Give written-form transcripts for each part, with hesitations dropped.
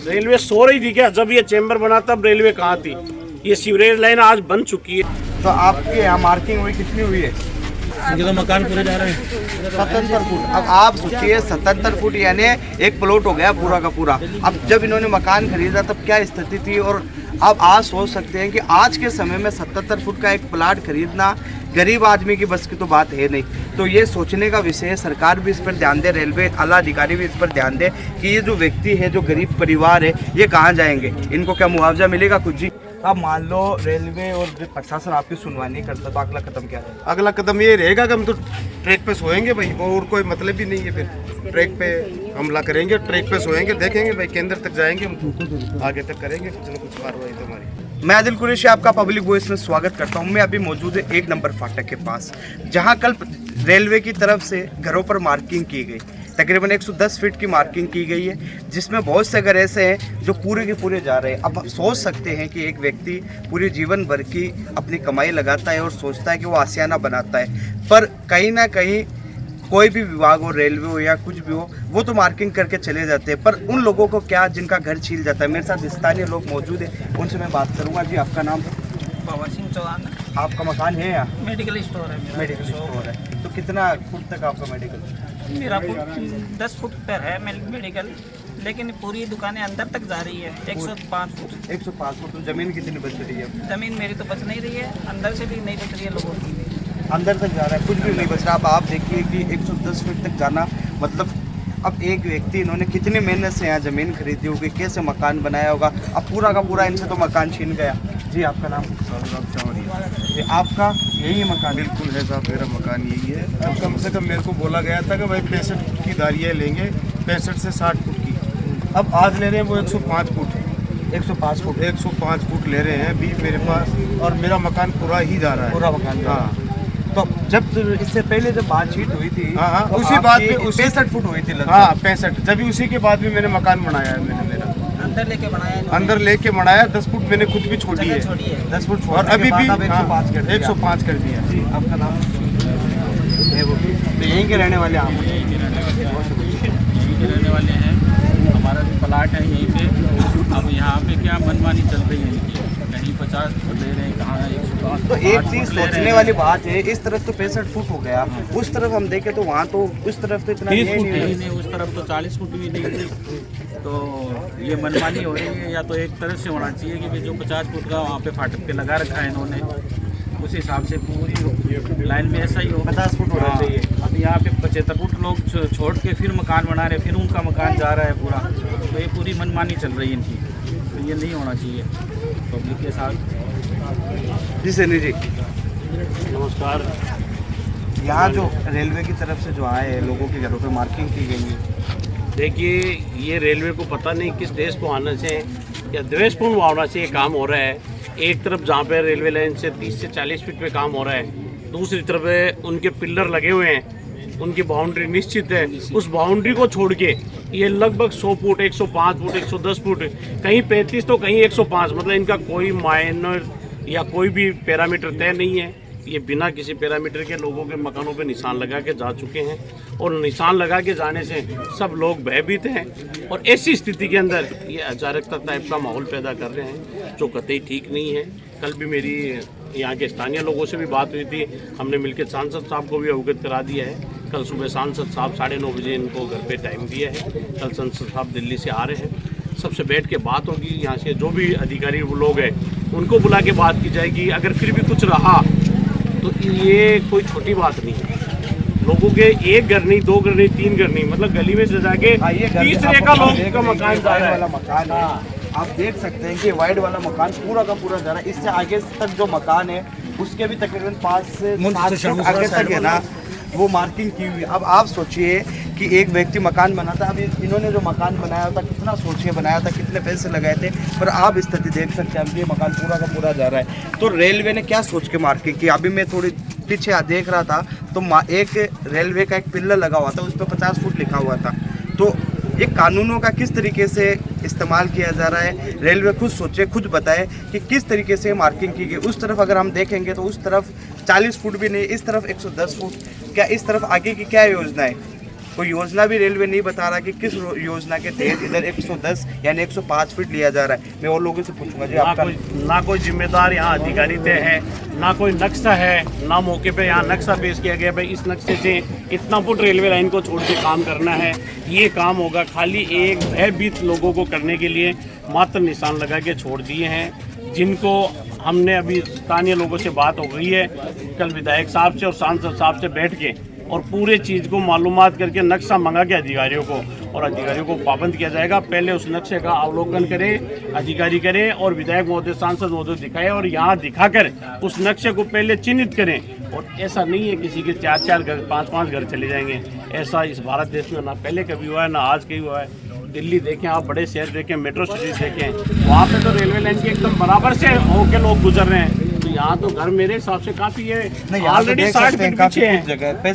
Railway सो रही थी क्या? जब ये चैम्बर बना तब रेलवे कहाँ थी? ये सीवरेज लाइन आज बन चुकी है। तो आपके यहाँ मार्किंग हुई कितनी हुई है? तो मकान पूरे जा रहे हैं 77 फुट। अब आप सोचिए 77 फुट यानी एक प्लॉट हो गया पूरा का पूरा। अब जब इन्होंने मकान खरीदा तब क्या स्थिति थी, और अब आज सोच सकते हैं कि आज के समय में 77 फुट का एक प्लाट खरीदना गरीब आदमी की बस की तो बात है नहीं। तो ये सोचने का विषय है, सरकार भी इस पर ध्यान दे, रेलवे आला अधिकारी भी इस पर ध्यान दे कि ये जो व्यक्ति है, जो गरीब परिवार है, ये कहाँ जाएंगे, इनको क्या मुआवजा मिलेगा कुछ जी? अब मान लो रेलवे और प्रशासन आपकी सुनवाई नहीं करता तो अगला कदम क्या रहेगा? अगला कदम ये रहेगा कि हम तो ट्रैक पे सोएंगे भाई, और कोई मतलब ही नहीं है। फिर ट्रैक पे हमला करेंगे, ट्रैक पे सोएंगे, देखेंगे भाई केंद्र तक जाएंगे, हम आगे तक करेंगे कुछ ना कुछ कार्रवाई तो हमारी। मैं आदिल कुरैशी आपका पब्लिक वॉइस में स्वागत करता हूं। मैं अभी मौजूद है 1 नंबर फाटक के पास, जहां कल रेलवे की तरफ से घरों पर मार्किंग की गई। तकरीबन 110 फीट की मार्किंग की गई है, जिसमें बहुत से घर ऐसे हैं जो पूरे के पूरे जा रहे हैं। अब आप सोच सकते हैं कि एक व्यक्ति पूरे जीवन भर की अपनी कमाई लगाता है और सोचता है कि वो आशियाना बनाता है, पर कहीं ना कहीं कोई भी विभाग हो, रेलवे हो या कुछ भी हो, वो तो मार्किंग करके चले जाते हैं। पर उन लोगों को क्या, जिनका घर छील जाता है? मेरे साथ स्थानीय लोग मौजूद हैं, उनसे मैं बात करूँगा। जी, आपका नाम? पवन सिंह चौहान। आपका मकान है यहाँ? मेडिकल स्टोर है मेरा। मेडिकल स्टोर है। तो कितना फुट तक आपका मेडिकल? मेरा 10 फुट पर है मेडिकल, लेकिन पूरी दुकानें अंदर तक जा रही है। 105 फुट। 105 फुट। तो जमीन कितनी बच रही है? जमीन मेरी तो बच नहीं रही है, अंदर से भी नहीं बच रही है लोगों की। अंदर तक जा रहा है, कुछ भी नहीं बच रहा। अब आप देखिए कि 110 फीट तक जाना मतलब, अब एक व्यक्ति, इन्होंने कितनी मेहनत से यहाँ ज़मीन खरीदी होगी, कैसे मकान बनाया होगा, अब पूरा का पूरा इनसे तो मकान छीन गया। जी, आपका नाम? ये आपका यही मकान? बिल्कुल है साहब, मेरा मकान यही है। अब कम से कम मेरे को बोला गया था कि भाई 65 फुट की दारियाँ लेंगे, 65 से 60 फुट की। अब आज ले रहे हैं वो 105 फुट। 105 फुट? 105 फुट ले रहे हैं अभी मेरे पास, और मेरा मकान पूरा ही जा रहा है। पूरा मकान? हाँ। तो जब इससे पहले जब बातचीत हुई थी, हाँ, तो उसी बात पे 65 फुट हुई थी लगभग। हाँ 65, जब भी उसी के बाद भी मैंने मकान बनाया है। मैंने मेरा अंदर लेके बनाया, अंदर लेके बनाया। 10 फुट मैंने खुद भी छोड़ी है, 10 फुट और अभी भी 105 कर दिया। जी, आपका नाम? तो यहीं के रहने वाले आप? यहीं के रहने वाले हैं। हमारा भी प्लाट है यहीं पे। अब यहाँ पे क्या मनमानी चल रही है इनकी, कहीं 50 फुट ले रहे हैं, कहाँ 105। तो एक चीज सोचने वाली बात है, इस तरफ तो 65 फुट हो गया, उस तरफ हम देखें तो वहाँ तो उस तरफ तो इतना 30 फुट नहीं, उस तरफ तो 40 फुट भी नहीं थी। तो ये मनमानी हो रही है, या तो एक तरह से होना चाहिए कि जो 50 फुट का वहाँ पे फाटक पे लगा रखा है इन्होंने, उस हिसाब से पूरी लाइन में ऐसा ही हो। 50 फुट होना चाहिए। अब यहाँ पे 75 फुट लोग छोड़ के फिर मकान बना रहे, फिर उनका मकान जा रहा है पूरा। तो ये पूरी मनमानी चल रही है इनकी, तो ये नहीं होना चाहिए पब्लिक के साथ। जी सैनी जी, नमस्कार। यहाँ जो रेलवे की तरफ से जो आए हैं, लोगों के घरों पे मार्किंग की गई है, देखिए, ये रेलवे को पता नहीं किस देश को आने से या द्वेषपूर्ण भावना से ये काम हो रहा है। एक तरफ जहाँ पे रेलवे लाइन से 30 से 40 फीट पे काम हो रहा है, दूसरी तरफ उनके पिलर लगे हुए हैं, उनकी बाउंड्री निश्चित है। उस बाउंड्री को छोड़ के ये लगभग 100 फुट, 105 फुट, 110 फुट, कहीं 35 तो कहीं 105, मतलब इनका कोई माइनर या कोई भी पैरामीटर तय नहीं है। ये बिना किसी पैरामीटर के लोगों के मकानों पे निशान लगा के जा चुके हैं, और निशान लगा के जाने से सब लोग भयभीत हैं, और ऐसी स्थिति के अंदर ये अराजकता टाइप का माहौल पैदा कर रहे हैं जो कतई ठीक नहीं है। कल भी मेरी यहाँ के स्थानीय लोगों से भी बात हुई थी, हमने मिलकर सांसद साहब को भी अवगत करा दिया है। कल सुबह सांसद साहब 9:30 बजे इनको घर पे टाइम दिया है। कल सांसद साहब दिल्ली से आ रहे हैं, सबसे बैठ के बात होगी। यहाँ से जो भी अधिकारी वो लोग हैं उनको बुला के बात की जाएगी। अगर फिर भी कुछ रहा तो ये कोई छोटी बात नहीं है। लोगों के एक घर नहीं, 2 घर नहीं, 3 घर नहीं, मतलब गली में से जाके तीसरे का लोग का मकान जा रहा वाला मकान है। आप देख सकते हैं कि वाइड वाला मकान पूरा का पूरा जा रहा है। इससे आगे तक जो मकान है उसके भी तकरीबन 5 से 7 फुट आगे तक है ना, वो मार्किंग की हुई। अब आप सोचिए कि एक व्यक्ति मकान बनाता, अभी इन्होंने जो मकान बनाया था कितना सोच के बनाया था, कितने पैसे लगाए थे, पर आप स्थिति देख सकते हैं ये मकान पूरा का पूरा जा रहा है। तो रेलवे ने क्या सोच के मार्किंग की? अभी मैं थोड़ी पीछे देख रहा था तो एक रेलवे का एक पिलर लगा हुआ था, उस पर 50 फुट लिखा हुआ था। तो ये कानूनों का किस तरीके से इस्तेमाल किया जा रहा है, रेलवे खुद सोचे, खुद बताए कि किस तरीके से मार्किंग की गई। उस तरफ अगर हम देखेंगे तो उस तरफ 40 फुट भी नहीं, इस तरफ 110 फुट। क्या इस तरफ आगे की क्या योजना है? कोई योजना भी रेलवे नहीं बता रहा कि किस योजना के तहत इधर 110 यानी 105 फीट लिया जा रहा है। मैं और लोगों से पूछूंगा जी आपका। ना कोई जिम्मेदार यहाँ अधिकारी तय है, ना कोई नक्शा है, ना मौके पे यहाँ नक्शा पेश किया गया भाई इस नक्शे से इतना फुट रेलवे लाइन को छोड़ के काम करना है। ये काम होगा खाली एक भयभीत लोगों को करने के लिए मात्र निशान लगा के छोड़ दिए हैं, जिनको हमने अभी स्थानीय लोगों से बात हो गई है कल विधायक साहब से और सांसद साहब से बैठ के और पूरे चीज़ को मालूमात करके नक्शा मंगा के अधिकारियों को और अधिकारियों को पाबंद किया जाएगा। पहले उस नक्शे का अवलोकन करें अधिकारी करें और विधायक महोदय सांसद महोदय दिखाएं और यहाँ दिखाकर उस नक्शे को पहले चिन्हित करें। और ऐसा नहीं है किसी के 4-4 घर 5-5 घर चले जाएंगे, ऐसा इस भारत देश में ना पहले कभी हुआ है ना आज कभी हुआ है। दिल्ली देखें आप, बड़े शहर देखें, मेट्रो सिटी देखें, वहाँ पे तो रेलवे लाइन के एकदम बराबर से होके लोग गुजर रहे हैं। तो यहाँ तो घर मेरे हिसाब से काफ़ी है, ऑलरेडी 60 फीट पीछे है,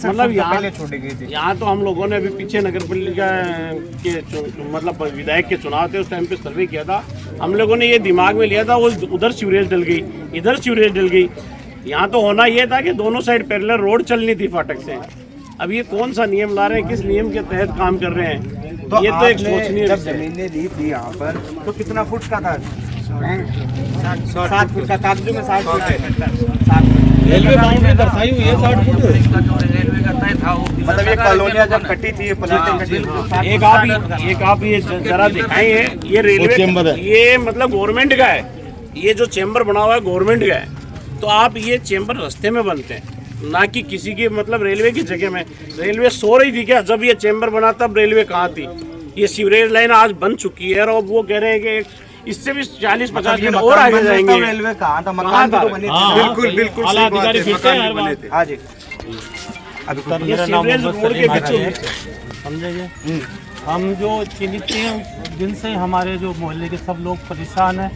मतलब यहाँ तो हम लोगों ने अभी पीछे नगर पालिका के मतलब विधायक के चुनाव थे उस टाइम पे सर्वे किया था, हम लोगों ने ये दिमाग में लिया था वो उधर सीवरेज डल गई इधर सीवरेज डल गई। यहाँ तो होना ये था कि दोनों साइड पैरेलल रोड चलनी थी फाटक से। अब ये कौन सा नियम ला रहे हैं, किस नियम के तहत काम कर रहे हैं, तो ये तो एक सोचनीय जब जमीनें ली थी यहाँ पर तो कितना फुट का था? 60 फुट का था, में 60 फुट है। रेलवे बाउंड्री दर्शाई हुई है 60 फुट। रेलवे का तय था मतलब ये कॉलोनियाँ जब कटी थी, ये प्लाटिंग कटी थी। एक आप ये जरा दिखाइए, ये रेलवे चेंबर है, ये मतलब गवर्नमेंट का है, ये जो चेंबर बना हुआ है गवर्नमेंट का है। तो आप ये चेंबर रास्ते में बनते हैं ना कि किसी की मतलब रेलवे की जगह में। रेलवे सो रही थी क्या जब ये चेंबर बना तब रेलवे कहाँ थी? ये सीवरेज लाइन आज बन चुकी है और वो कह रहे हैं कि इससे भी 40-50 फीट और आगे जाएंगे। रेलवे कहाँ था? मकान तो बने थे। बिल्कुल बिल्कुल सही बात है, मकान भी बने थे। हाँ जी। ये सीवरेज रोड के पीछे समझेंगे हम जो चिन्हित हैं उस दिन से हमारे जो मोहल्ले के सब लोग परेशान हैं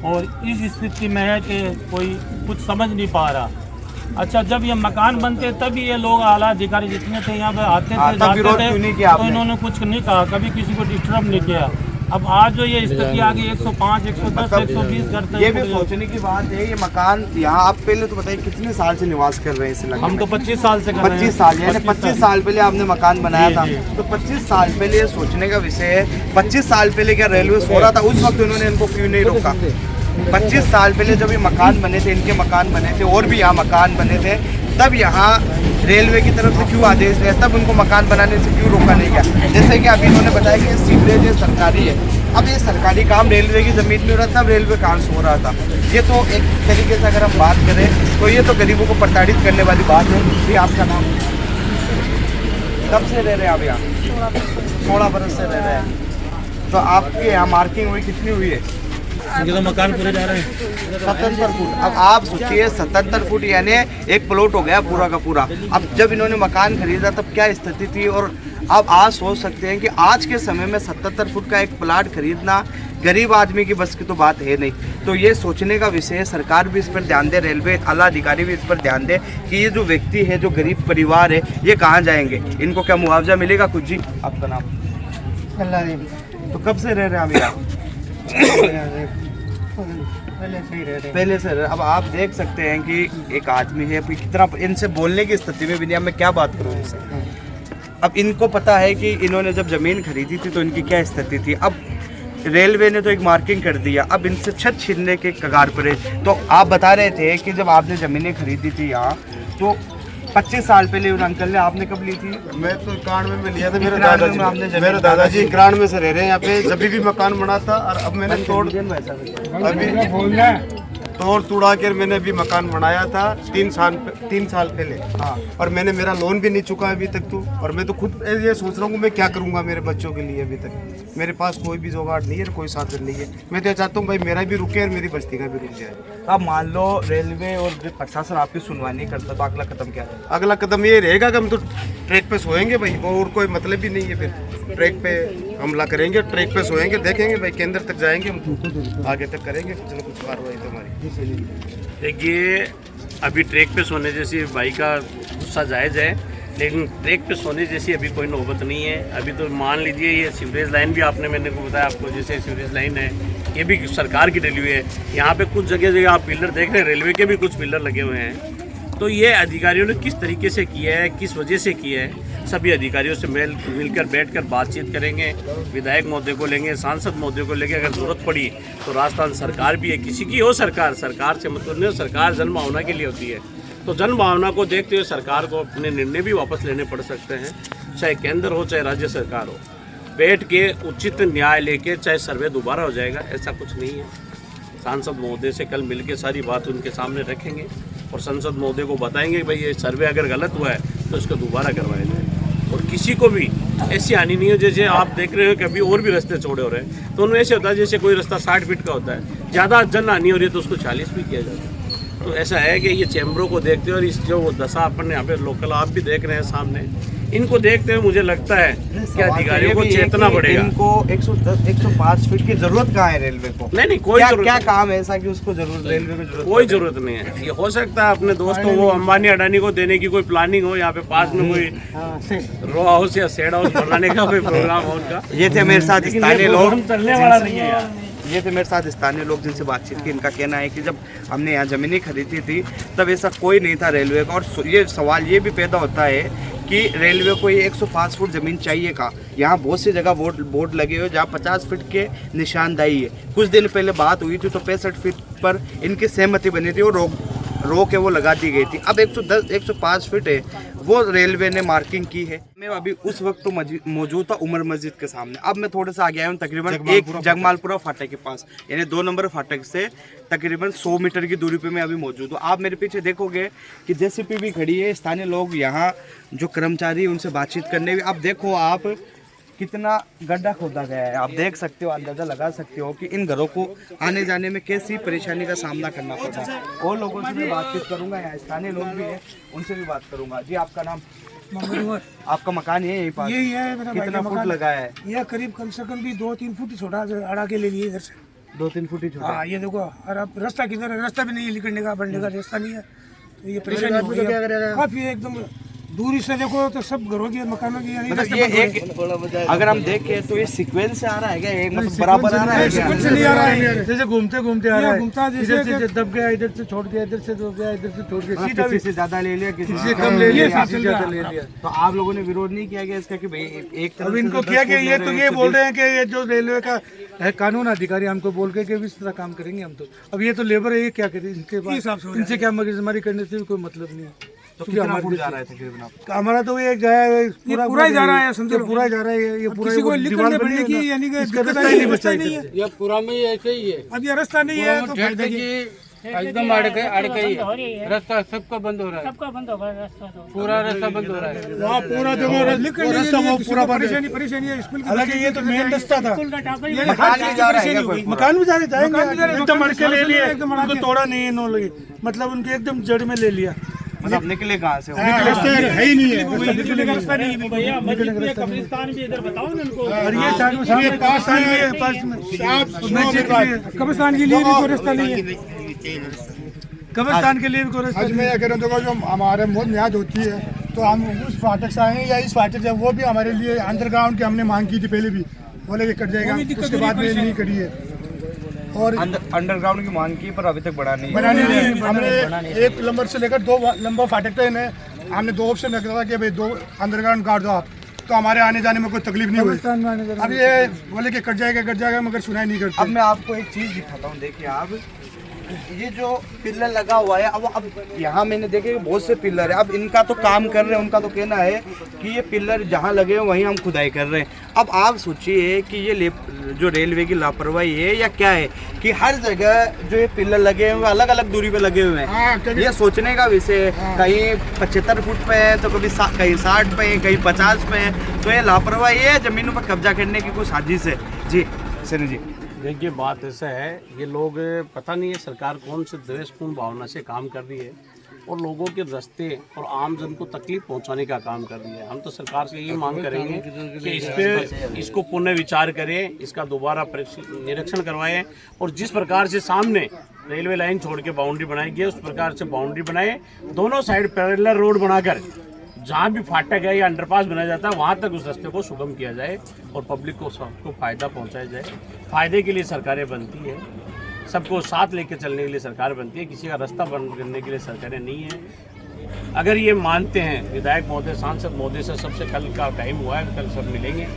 और इस स्थिति में है कि कोई कुछ समझ नहीं पा रहा। अच्छा, जब ये मकान बनते तभी ये लोग आला अधिकारी जितने थे यहाँ पे आते थे जाते थे, तो इन्होंने कुछ नहीं कहा, कभी किसी को डिस्टर्ब नहीं किया। अब आज जो ये स्थिति आ गई 105, 110, 120 घर तक, ये भी सोचने की बात है। ये मकान यहाँ आप पहले तो बताइए कितने साल से निवास कर रहे हैं इस इलाके हम में? तो 25 साल से कर रहे हैं। 25 साल यानी 25 साल पहले आपने मकान बनाया था, तो 25 साल पहले ये सोचने का विषय है। 25 साल पहले क्या रेलवे सो रहा था? उस वक्त उन्होंने इनको क्यों नहीं रोका? 25 साल पहले जब ये मकान बने थे, इनके मकान बने थे और भी यहाँ मकान बने थे, तब यहाँ रेलवे की तरफ से क्यों आदेश दिया, तब उनको मकान बनाने से क्यों रोका नहीं गया? जैसे कि अभी इन्होंने बताया कि सीवरेज ये सरकारी है। अब ये सरकारी काम रेलवे की ज़मीन में हो रहा था, तब रेलवे काम सो रहा था। ये तो एक तरीके से अगर हम बात करें तो ये तो गरीबों को प्रताड़ित करने वाली बात है। ये आपका नाम? कब से रह रहे हैं आप यहाँ? 16 बरस से रह रहे हैं। तो आपके यहाँ मार्किंग हुई कितनी हुई है? ये तो मकान पूरे जा रहे हैं 77 फुट। अब आप सोचिए 77 फुट यानी एक प्लॉट हो गया पूरा का पूरा। अब जब इन्होंने मकान खरीदा तब क्या स्थिति थी, और अब आज सोच सकते हैं कि आज के समय में 77 फुट का एक प्लाट खरीदना गरीब आदमी की बस की तो बात है नहीं। तो ये सोचने का विषय है, सरकार भी इस पर ध्यान दे, रेलवे आला अधिकारी भी इस पर ध्यान दे कि ये जो व्यक्ति है, जो गरीब परिवार है, ये कहाँ जाएंगे, इनको क्या मुआवजा मिलेगा कुछ? जी आपका नाम? तो कब से रह रहे हैं आप यहाँ? पहले से रहे। अब आप देख सकते हैं कि एक आदमी है, कितना इनसे बोलने की स्थिति में भी नहीं। अब मैं क्या बात करूँ इनसे? अब इनको पता है कि इन्होंने जब ज़मीन खरीदी थी तो इनकी क्या स्थिति थी। अब रेलवे ने तो एक मार्किंग कर दिया, अब इनसे छत छीनने के कगार पर है। तो आप बता रहे थे कि जब आपने ज़मीनें खरीदी थी यहाँ, तो 25 साल पहले उन अंकल ने, आपने कब ली थी? मैं तो 91 में लिया था। मेरे दादाजी 91 से रह रहे हैं यहाँ पे, जब भी मकान बना था। और अब मैंने तोड़ तुड़ा कर मैंने अभी मकान बनाया था 3 साल पहले। हाँ, और मैंने मेरा लोन भी नहीं चुका अभी तक तो। और मैं तो खुद ये सोच रहा हूँ मैं क्या करूँगा मेरे बच्चों के लिए। अभी तक मेरे पास कोई भी जुगाड़ नहीं है, कोई साधन नहीं है। मैं तो चाहता हूँ भाई मेरा भी रुके और मेरी बस्ती का भी रुक जाए। अब मान लो रेलवे और प्रशासन आपकी सुनवाई नहीं करता तो अगला कदम क्या है? अगला कदम ये रहेगा कि हम तो ट्रैक पे सोएंगे भाई, और कोई मतलब ही नहीं है। फिर ट्रैक पे हमला करेंगे, ट्रैक पे सोएंगे, देखेंगे भाई केंद्र तक जाएंगे, हम आगे तक करेंगे कुछ ना कुछ कार्रवाई तो हमारी। देखिए, अभी ट्रैक पे सोने जैसी भाई का गुस्सा जायज़ है, लेकिन ट्रैक पे सोने जैसी अभी कोई नौबत नहीं है। अभी तो मान लीजिए ये सीवरेज लाइन भी आपने मैंने को बताया आपको, जैसे सीवरेज लाइन है ये भी सरकार की डली हुई है। यहाँ पे कुछ जगह आप पिलर देख रहे हैं, रेलवे के भी कुछ पिलर लगे हुए हैं। तो ये अधिकारियों ने किस तरीके से किया है, किस वजह से किया है, सभी अधिकारियों से मिलकर बैठकर बातचीत करेंगे। विधायक महोदय को लेंगे, सांसद महोदय को लेंगे, अगर ज़रूरत पड़ी तो राजस्थान सरकार भी है, किसी की हो सरकार से मतलब नहीं, सरकार जनभावना के लिए होती है। तो जनभावना को देखते हुए सरकार को अपने निर्णय भी वापस लेने पड़ सकते हैं, चाहे केंद्र हो चाहे राज्य सरकार हो। बैठ के उचित न्याय लेके चाहे सर्वे दोबारा हो जाएगा, ऐसा कुछ नहीं है। सांसद महोदय से कल मिलके सारी बात उनके सामने रखेंगे और संसद महोदय को बताएंगे कि भाई ये सर्वे अगर गलत हुआ है तो इसको दोबारा करवाया जाए। और किसी को भी ऐसी हानि नहीं हो, जैसे आप देख रहे हो कि अभी और भी रास्ते चौड़े हो रहे हैं, तो उनमें ऐसे होता है जैसे कोई रास्ता 60 फीट का होता है, ज़्यादा जन हानि हो रही है तो उसको 40 भी किया जाता है। तो ऐसा है कि ये चैम्बरों को देखते हुए और इस जो दशा अपन यहाँ पे लोकल आप भी देख रहे हैं सामने, इनको देखते हुए मुझे लगता है कि अधिकारियों को चेतना बढ़ेगा। इनको 110 105 फीट की जरूरत कहाँ है रेलवे को? नहीं कोई क्या, जरूरत क्या काम है ऐसा कि उसको जरूरत, रेलवे को जरूरत? कोई जरूरत नहीं है। ये हो सकता है अपने दोस्तों को अंबानी अडानी को देने की कोई प्लानिंग हो, यहाँ पे पास में कोई रो हाउस या शेड हाउस बनाने का कोई प्रोग्राम हो उनका। ये थे मेरे साथ स्थानीय लोग, चलने वाला नहीं है यार। ये थे मेरे साथ स्थानीय लोग जिनसे बातचीत की। इनका कहना है कि जब हमने यहाँ ज़मीनें खरीदी थी तब ऐसा कोई नहीं था रेलवे का। और ये सवाल ये भी पैदा होता है कि रेलवे को ये 105 फुट ज़मीन चाहिए का। यहाँ बहुत सी जगह बोर्ड लगे हुए जहाँ 50 फीट के निशानदाही है। कुछ दिन पहले बात हुई थी तो 65 फीट पर इनकी सहमति बनी थी और रोक है वो लगा दी गई थी। अब 110 105 फीट है वो रेलवे ने मार्किंग की है। मैं अभी उस वक्त तो मौजूद था उमर मस्जिद के सामने। अब मैं थोड़ा सा आगे आया हूँ तकरीबन जगमालपुरा फाटक के पास, यानी 2 नंबर फाटक से तकरीबन 100 मीटर की दूरी पे मैं अभी मौजूद हूँ। आप मेरे पीछे देखोगे कि जेसीबी भी खड़ी है। स्थानीय लोग यहाँ जो कर्मचारी उनसे बातचीत करने भी, अब देखो आप कितना गड्ढा खोदा गया है। आप देख सकते हो, अंदाज़ा लगा सकते हो कि इन घरों को आने जाने में कैसी परेशानी का सामना करना पड़ता है। और लोगों से भी बातचीत करूंगा, यहाँ स्थानीय लोग भी हैं, उनसे भी बात करूंगा। जी आपका नाम? आपका मकान है यहीं पास? यही है मेरा। कितना फुट लगाया है? यह करीब कम से कम भी 2-3 फुट छोटा अड़ा के ले लिए इधर से। 2-3 फुट ही छोटा? हाँ ये देखो। और अब रास्ता किधर है? रास्ता भी नहीं है, निकलने का बढ़ने का रास्ता नहीं है। तो ये परेशानी हो गई है काफ़ी। एकदम दूरी से देखो तो सब घरों की मकानों की मतलब ये एक, अगर हम देखें तो ये सीक्वेंस से आ रहा है क्या? एक मतलब बराबर आ रहा है क्या? सीक्वेंस से नहीं आ रहा है, जैसे घूमते घूमते आ रहा है। घूमता इधर से दब गया, इधर से छोड़ गया, इधर से दब गया, इधर से छोड़ गया, सीधा किसी से ज्यादा ले लिया, किसी से कम ले लिया, किसी से ज्यादा ले लिया। तो आप लोगों ने विरोध नहीं किया गया इसका कि भाई एक तरफ अब इनको किया कि ये तो ये बोल रहे हैं कि ये जो रेलवे का है कानून अधिकारी हमको बोल के इस तरह काम करेंगे हम। तो अब ये तो लेबर है, ये क्या करें? इनके पास इनसे क्या मगजमारी करने से भी कोई मतलब नहीं है। तो कितना फुट जा रहा है तकरीबन आपका? हमारा तो ये गया है पूरा ही जा रहा है, समझो पूरा ही जा रहा है। ये पूरा किसी को निकलने बढ़ने की यानी कि इसका रास्ता ही नहीं बचा है। ये पूरा में ऐसे ही है। अब ये रास्ता नहीं है तो फायदा की एकदम अड़के ही है। रास्ता सबका बंद हो रहा है, सबका बंद हो रहा है रास्ता, तो पूरा रास्ता बंद हो रहा है। वहाँ पूरा देखो रास्ता वो पूरा परेशानी है। स्कूल हालांकि ये तो मेन रास्ता था। मकान भी जा रहा है कोई? मकान भी जाएंगे एकदम अड़के ले लिए, उनको तोड़ा नहीं है, नो लगे मतलब उनके एकदम जड़ में ले लिया। मतलब निकले कहाँ से? रास्ता है ही नहीं है, निकलने का रास्ता नहीं है। भैया कब्रिस्तान भी इधर बताओ ना उनको। और ये पास में कब्रिस्तान के लिए भी कोई रास्ता नहीं है। कब्रिस्तान के लिए भी कोई रास्ता आज मैं कह रहा हूँ जो हमारे मौत न्याज होती है तो हम उस फाटक से आए या इस फाटक से, वो भी हमारे लिए अंडरग्राउंड की हमने मांग की थी पहले भी, बोले कि कट जाएगा, उसके बाद में नहीं करी है। और अंडरग्राउंड की मांग की पर अभी तक बढ़ा नहीं हमने 1 नंबर से लेकर 2 नंबर फाटक तक हमने 2 ऑप्शन रखा था कि भाई 2 अंडरग्राउंड काट दो आप, तो हमारे आने जाने में कोई तकलीफ नहीं हुई। अब ये बोले कि कट जाएगा मगर सुनाई नहीं करते। अब मैं आपको एक चीज़ दिखाता हूँ, देखिए आप ये जो पिलर लगा हुआ है, अब यहाँ मैंने देखे बहुत से पिलर है। अब इनका तो काम कर रहे हैं, उनका तो कहना है कि ये पिलर जहाँ लगे हैं वहीं हम खुदाई कर रहे हैं। अब आप सोचिए कि ये जो रेलवे की लापरवाही है या क्या है कि हर जगह जो ये पिलर लगे हुए अलग अलग दूरी पे लगे हुए हैं। ये सोचने का विषय है, कहीं 75 फुट पे है तो कहीं 60 पे है, कहीं 50 पे है। तो ये लापरवाही है, ज़मीनों पर कब्जा करने की कोई साजिश है। जी सर जी, देखिए बात ऐसा है, ये लोग पता नहीं है सरकार कौन से द्वेषपूर्ण भावना से काम कर रही है और लोगों के रास्ते और आम जन को तकलीफ पहुंचाने का काम कर रही है। हम तो सरकार से ये मांग करेंगे कि इस पे इसको पुनः विचार करें, इसका दोबारा निरीक्षण करवाएं और जिस प्रकार से सामने रेलवे लाइन छोड़ के बाउंड्री बनाई गई है उस प्रकार से बाउंड्री बनाए, दोनों साइड पैरेलल रोड बनाकर जहाँ भी फाटक है या अंडरपास बनाया जाता है वहाँ तक उस रास्ते को सुगम किया जाए और पब्लिक को सबको फ़ायदा पहुँचाया जाए। फ़ायदे के लिए सरकारें बनती है, सबको साथ लेके चलने के लिए सरकार बनती है, किसी का रास्ता बंद करने के लिए सरकारें नहीं है। अगर ये मानते हैं, विधायक महोदय, सांसद महोदय से सबसे कल का टाइम हुआ है, कल सब मिलेंगे,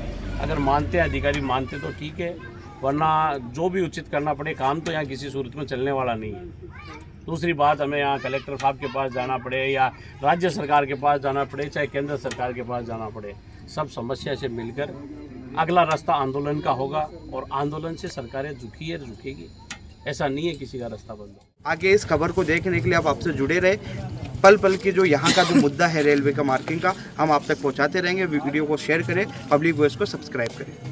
अगर मानते हैं, अधिकारी मानते तो ठीक है, वरना जो भी उचित करना पड़े, काम तो यहाँ किसी सूरत में चलने वाला नहीं है। दूसरी बात, हमें यहाँ कलेक्टर साहब के पास जाना पड़े या राज्य सरकार के पास जाना पड़े, चाहे केंद्र सरकार के पास जाना पड़े, सब समस्या से मिलकर अगला रास्ता आंदोलन का होगा और आंदोलन से सरकारें झुकी है, झुकेगी। ऐसा नहीं है किसी का रास्ता बंद हो। आगे इस खबर को देखने के लिए आप आपसे जुड़े रहे। पल पल की जो यहाँ का जो मुद्दा है रेलवे का मार्किंग का, हम आप तक पहुँचाते रहेंगे। वीडियो को शेयर करें, पब्लिक वॉइस को सब्सक्राइब करें।